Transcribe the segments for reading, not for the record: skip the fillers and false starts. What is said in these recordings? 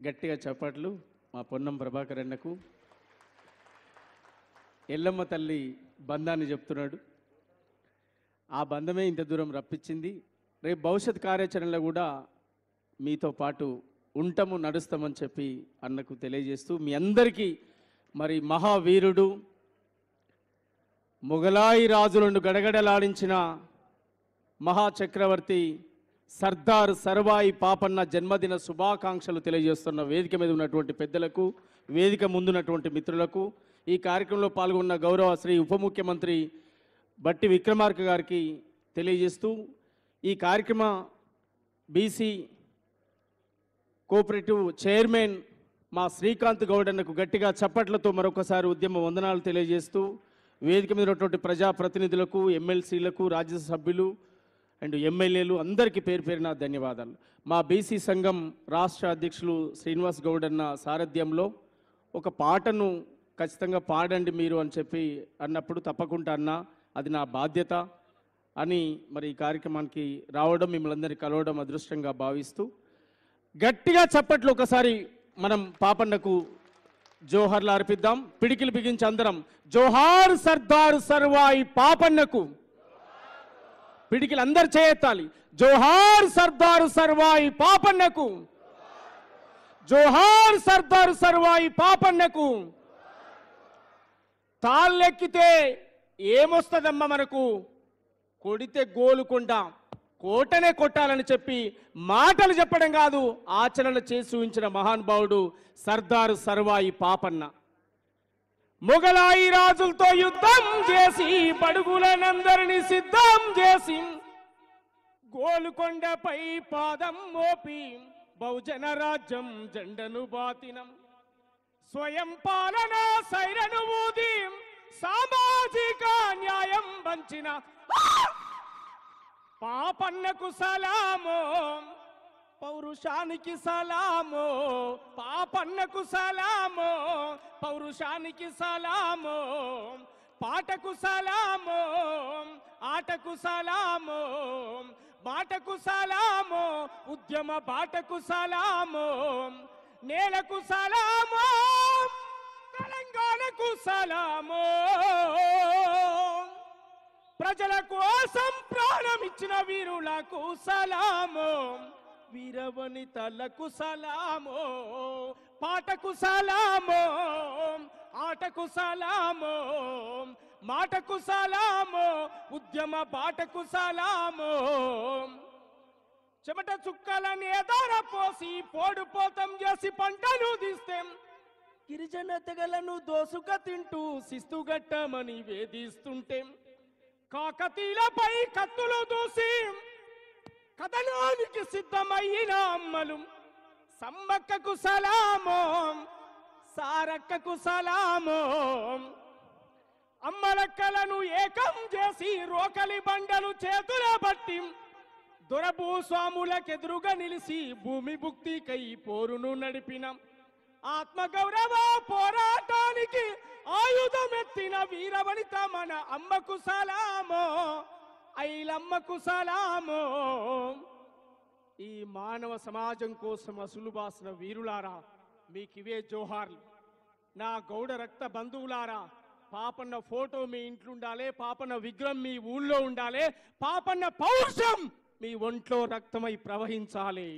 గట్టిగా చప్పట్లు మా పొన్నం ప్రభాకర్ అన్నకు. ఎల్లమ్మ తల్లి బంధాన్ని చెప్తున్నాడు. ఆ బంధమే ఇంత దూరం రప్పించింది. రేపు భవిష్యత్ కార్యాచరణలో కూడా మీతో పాటు ఉంటాము, నడుస్తామని చెప్పి అన్నకు తెలియజేస్తూ మీ అందరికీ మరి మహావీరుడు మొఘలాయి రాజులను గడగడలాడించిన మహాచక్రవర్తి సర్దార్ సర్వాయి పాపన్న జన్మదిన శుభాకాంక్షలు తెలియజేస్తున్న వేదిక మీద ఉన్నటువంటి పెద్దలకు, వేదిక ముందున్నటువంటి మిత్రులకు, ఈ కార్యక్రమంలో పాల్గొన్న గౌరవ శ్రీ ఉప ముఖ్యమంత్రి బట్టి విక్రమార్క గారికి తెలియజేస్తూ ఈ కార్యక్రమ బీసీ కోఆపరేటివ్ చైర్మన్ మా శ్రీకాంత్ గౌడ్ అన్నకు గట్టిగా చప్పట్లతో మరొకసారి ఉద్యమ వందనాలు తెలియజేస్తూ వేదిక మీద ఉన్నటువంటి ప్రజాప్రతినిధులకు, ఎమ్మెల్సీలకు, రాజ్యసభ సభ్యులు అండ్ ఎమ్మెల్యేలు అందరికీ పేరు పేరున ధన్యవాదాలు. మా బీసీ సంఘం రాష్ట్ర అధ్యక్షులు శ్రీనివాస్ గౌడ్ అన్న సారథ్యంలో ఒక పాటను ఖచ్చితంగా పాడండి మీరు అని చెప్పి అన్నప్పుడు తప్పకుండా అన్న అది నా బాధ్యత అని మరి ఈ కార్యక్రమానికి రావడం, మిమ్మల్ని అందరినీ కలవడం అదృష్టంగా భావిస్తూ గట్టిగా చప్పట్లు ఒకసారి మనం పాపన్నకు జోహార్లు అర్పిద్దాం. పిడికిలు బిగించి అందరం జోహార్ సర్దార్ సర్వాయి పాపన్నకు. పిడికిలు అందరు చేయెత్తాలి. జోహార్ సర్దార్ సర్వాయి పాపన్నకు, జోహార్ సర్దార్ సర్వాయి పాపన్నకు. తాళ్ళెక్కితే ఏమొస్తుందమ్మా మనకు, కొడితే గోలుకొండ కోటనే కొట్టాలని చెప్పి మాటలు చెప్పడం కాదు, ఆచరణ చేసి ఉంచిన మహానుభావుడు సర్దార్ సర్వాయి పాపన్న. మొఘలాయి రాజులతో యుద్ధం చేసి బడుగులనందరినీ సిద్ధం చేసి గోలుకొండపై పాదం మోపి బహుజన రాజ్యం జెండను బాతినం. స్వయం పాలన సైరను ఊది సామాజిక న్యాయం వంచిన పాపన్నకు సలామో, పౌరుషానికి సలామో, పాపన్నకు సలామో, పౌరుషానికి సలామో, పాటకు సలామో, ఆటకు సలామో, బాటకు సలామో, ఉద్యమ బాటకు సలామో, నేలకు సలామో, తెలంగాణకు సలామో, ప్రజల కోసం ప్రాణమిచ్చిన వీరులకు సలామో, వీరవనితలకు సలామో, పాటకు సలామో, ఆటకు సలామో, మాటకు సలామో, ఉద్యమ బాటకు సలామో. చెమట చుక్కలని ఎదార పోసి పోడుపోతం చేసి పంటను తీస్తే గిరిజన తెగలను దోసుక తింటూ శిస్తుగట్టమని వేధిస్తుంటే కాకతీలపై కత్తులు దూసి కథనానికి సిద్ధమైన అమ్మలు సమ్మక్కకు సలామో, సారక్కకు సలామో. అమ్మలక్కలను ఏకం చేసి రోకలి బండలు చేతుల బట్టి దొరభూస్వాములకెదురుగా నిలిచి భూమి భుక్తికై పోరును నడిపిన ఆత్మగౌరవ పోరాటానికి ఆయుధమెత్తిన వీరవనిత మన అమ్మకు సలామో, ఐలమ్మకు సలామో. ఈ మానవ సమాజం కోసం అసులు బాసిన వీరులారా మీకివే జోహార్లు. నా గౌడ రక్త బంధువులారా, పాపన్న ఫోటో మీ ఇంట్లో ఉండాలి, పాపన్న విగ్రహం మీ ఊళ్ళో ఉండాలి, పాపన్న పౌరుషం మీ ఒంట్లో రక్తమై ప్రవహించాలి.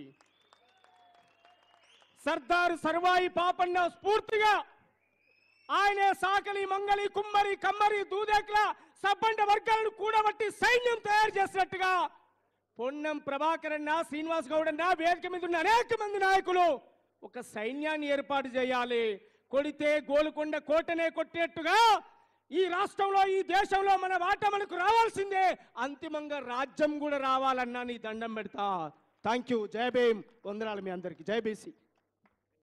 సర్దార్ సర్వాయి పాపన్న స్ఫూర్తిగా ఆయనే సాకలి, మంగలి, కుమ్మరి, కమ్మరి, దూదేక్ల సబ్బండ వర్గాలను కూడబట్టి సైన్యం తయారు చేసినట్టుగా పొన్నం ప్రభాకర్ అన్న, శ్రీనివాస్ గౌడ్ అన్న, వేదిక మీద ఉన్న అనేక మంది నాయకులు ఒక సైన్యాన్ని ఏర్పాటు చేయాలి. కొడితే గోలుకొండ కోటనే కొట్టేట్టుగా ఈ రాష్ట్రంలో, ఈ దేశంలో మన వాట మనకు రావాల్సిందే. అంతిమంగా రాజ్యం కూడా రావాలన్నా నీ దండం పెడతా. Thank you. జై భీమ్. వందనాలు మీ అందరికీ. జై బీసీ.